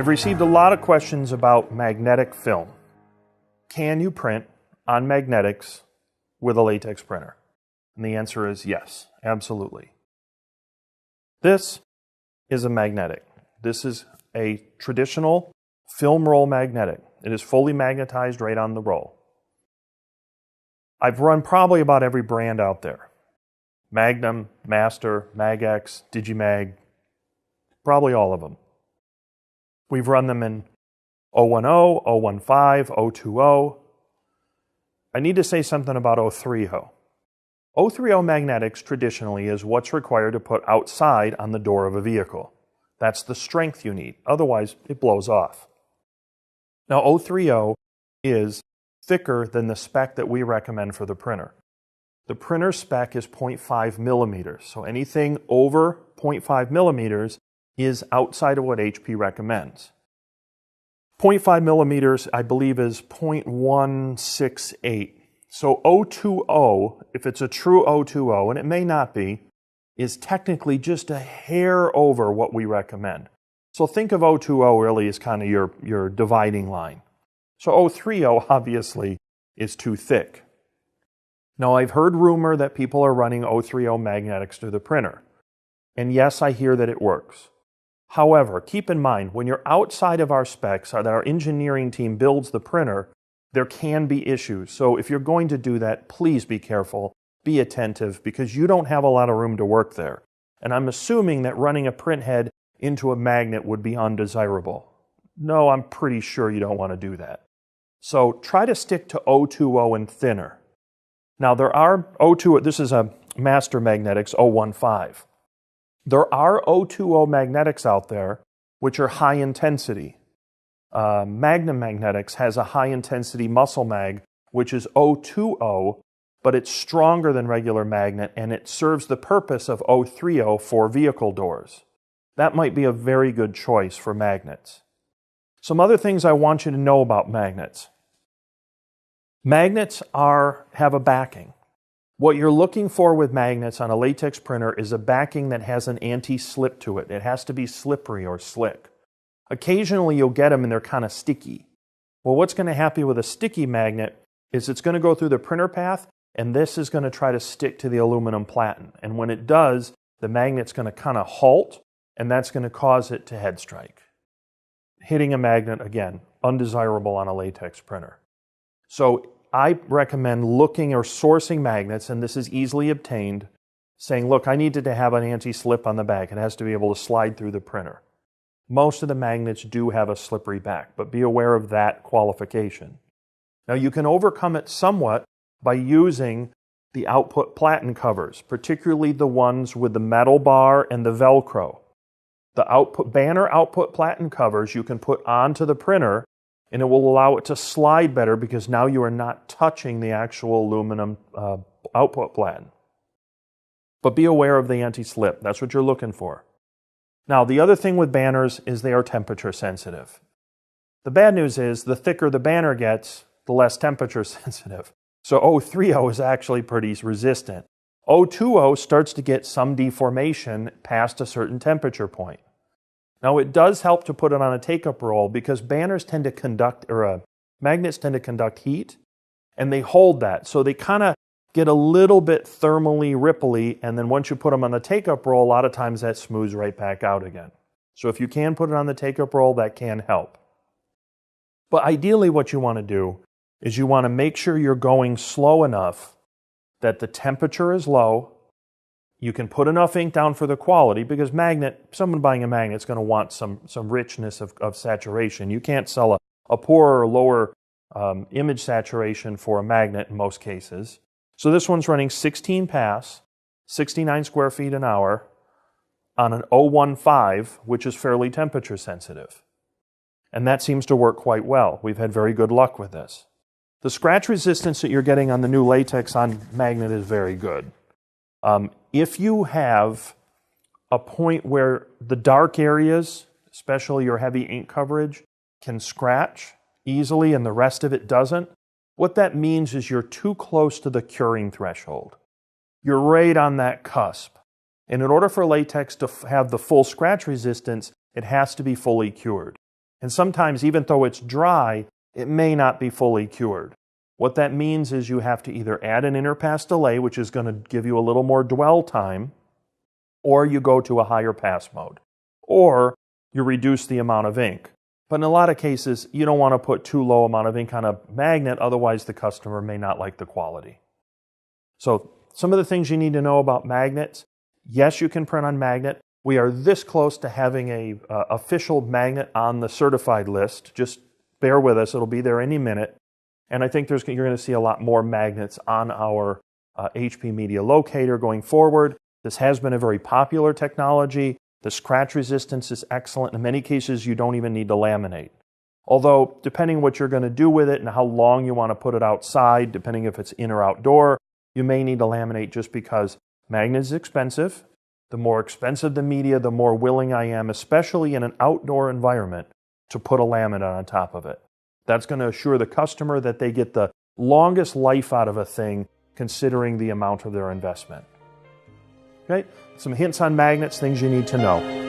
I've received a lot of questions about magnetic film. Can you print on magnetics with a latex printer? And the answer is yes, absolutely. This is a magnetic. This is a traditional film roll magnetic. It is fully magnetized right on the roll. I've run probably about every brand out there. Magnum, Master, Mag-X, Digimag, probably all of them. We've run them in 010, 015, 020. I need to say something about 030. 030 magnetics traditionally is what's required to put outside on the door of a vehicle. That's the strength you need. Otherwise, it blows off. Now, 030 is thicker than the spec that we recommend for the printer. The printer spec is 0.5 millimeters, so anything over 0.5 millimeters is outside of what HP recommends. 0.5 millimeters, I believe, is 0.168. So 020, if it's a true 020, and it may not be, is technically just a hair over what we recommend. So think of 020 really as kind of your dividing line. So 030 obviously is too thick. Now, I've heard rumor that people are running 030 magnetics through the printer. And yes, I hear that it works. However, keep in mind, when you're outside of our specs, that our engineering team builds the printer, there can be issues. So if you're going to do that, please be careful, be attentive, because you don't have a lot of room to work there. And I'm assuming that running a print head into a magnet would be undesirable. No, I'm pretty sure you don't want to do that. So try to stick to 020 and thinner. Now there are 020, this is a Master Magnetics 015. There are 020 magnetics out there which are high intensity. Magnum Magnetics has a high intensity muscle mag which is 020, but it's stronger than regular magnet and it serves the purpose of 030 for vehicle doors. That might be a very good choice for magnets. Some other things I want you to know about magnets. Magnets have a backing. What you're looking for with magnets on a latex printer is a backing that has an anti-slip to it. It has to be slippery or slick. Occasionally you'll get them and they're kind of sticky. Well, what's going to happen with a sticky magnet is it's going to go through the printer path and this is going to try to stick to the aluminum platen. And when it does, the magnet's going to kind of halt and that's going to cause it to head strike. Hitting a magnet, again, undesirable on a latex printer. So I recommend looking or sourcing magnets, and this is easily obtained, saying, look, I needed to have an anti-slip on the back. It has to be able to slide through the printer. Most of the magnets do have a slippery back, but be aware of that qualification. Now you can overcome it somewhat by using the output platen covers, particularly the ones with the metal bar and the Velcro. The banner output platen covers you can put onto the printer and it will allow it to slide better because now you are not touching the actual aluminum output platen. But be aware of the anti-slip. That's what you're looking for. Now, the other thing with banners is they are temperature sensitive. The bad news is the thicker the banner gets, the less temperature sensitive. So 030 is actually pretty resistant. 020 starts to get some deformation past a certain temperature point. Now, it does help to put it on a take-up roll because banners tend to conduct, magnets tend to conduct heat, and they hold that. So they kind of get a little bit thermally ripply, and then once you put them on the take-up roll, a lot of times that smooths right back out again. So if you can put it on the take-up roll, that can help. But ideally what you want to do is you want to make sure you're going slow enough that the temperature is low. You can put enough ink down for the quality because someone buying a magnet is going to want some richness of saturation. You can't sell a poorer or lower image saturation for a magnet in most cases. So this one's running 16 pass, 69 square feet an hour on an 015, which is fairly temperature sensitive. And that seems to work quite well. We've had very good luck with this. The scratch resistance that you're getting on the new latex on magnet is very good. If you have a point where the dark areas, especially your heavy ink coverage, can scratch easily and the rest of it doesn't, what that means is you're too close to the curing threshold. You're right on that cusp. And in order for latex to have the full scratch resistance, it has to be fully cured. And sometimes, even though it's dry, it may not be fully cured. What that means is you have to either add an inner pass delay, which is going to give you a little more dwell time, or you go to a higher pass mode, or you reduce the amount of ink. But in a lot of cases, you don't want to put too low amount of ink on a magnet, otherwise the customer may not like the quality. So some of the things you need to know about magnets: yes, you can print on magnet. We are this close to having a official magnet on the certified list. Just bear with us, it'll be there any minute. And I think you're going to see a lot more magnets on our HP Media Locator going forward. This has been a very popular technology. The scratch resistance is excellent. In many cases, you don't even need to laminate. Although, depending what you're going to do with it and how long you want to put it outside, depending if it's in or outdoor, you may need to laminate, just because magnet is expensive. The more expensive the media, the more willing I am, especially in an outdoor environment, to put a laminate on top of it. That's going to assure the customer that they get the longest life out of a thing, considering the amount of their investment. Okay, some hints on magnets, things you need to know.